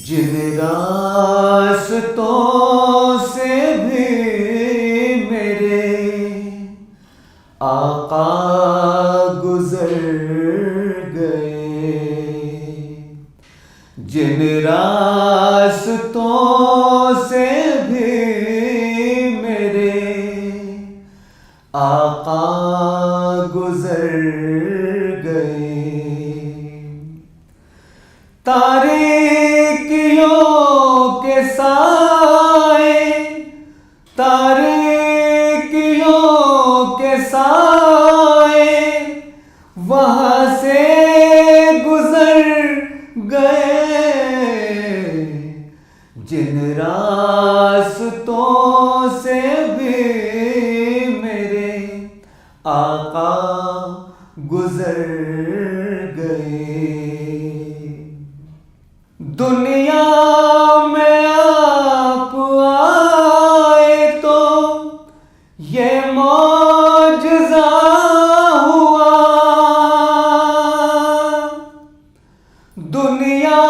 जिन रास्तों से भी मेरे आका गुजर गए, जिन रास्तों से भी मेरे आका गुजर गए, तारीकियों के साए, तारीकियों के साए वहाँ से गुजर गए, जिन रास्तों से भी मेरे आका गुजर गए। दुनिया में आप आए तो ये मौजज़ा हुआ, दुनिया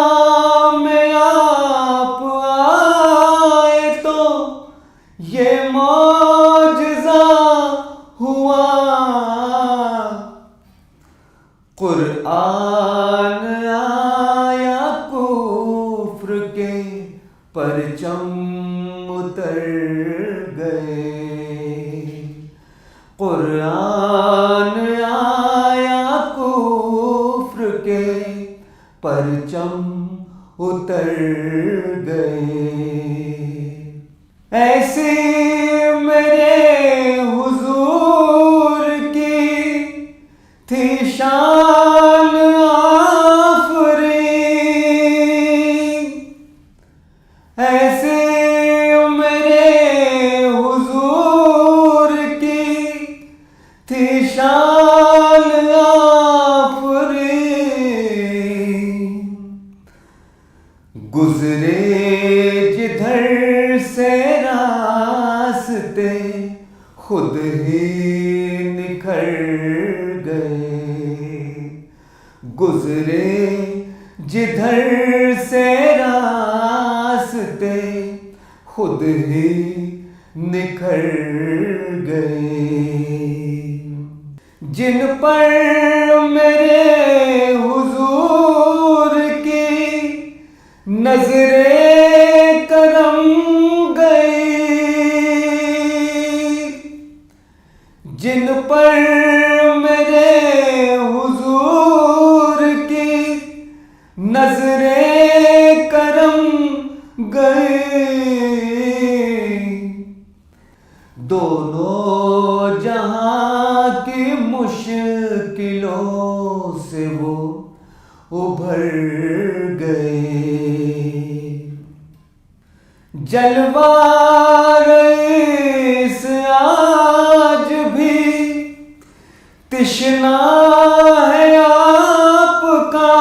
में आप आए तो ये मौजज़ा हुआ, कुरान आया कुफ्र के परचम उतर गए, कुरान आया कुफ्र के परचम उतर गए। ऐसी मेरे हुजूर की थी शान आफरी, ऐसे मेरे हुजूर की थी शान आफरी, गुजरे जिधर से रास्ते खुद ही निखर गए, गुजरे जिधर से रास्ते खुद ही निखर गए, जिन पर मेरे हुजूर की नजरे करम गई, जिन पर मेरे हुजूर की नजरे करम गई, दोनों जहां की मुश्किलों से वो उभर गए, जलवा रईस आज भी तिश्ना है आपका,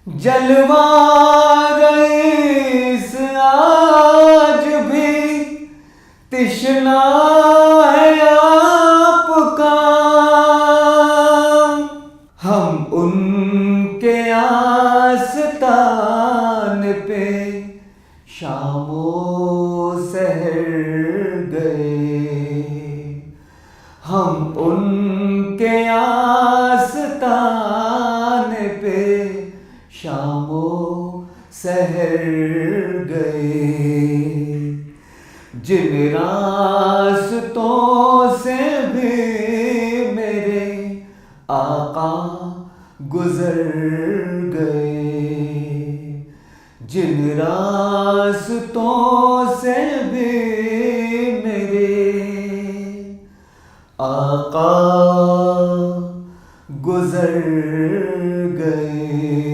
जलवा रईस आज भी तिश्ना है आपका, हम उनके आस्तान पे शामो सहर गए, हम उनके आस्तान पे शामो सहर गए, जिन रास्तों से भी मेरे आका गुजर गए, जिन रास्तों से भी मेरे आका गुजर गए।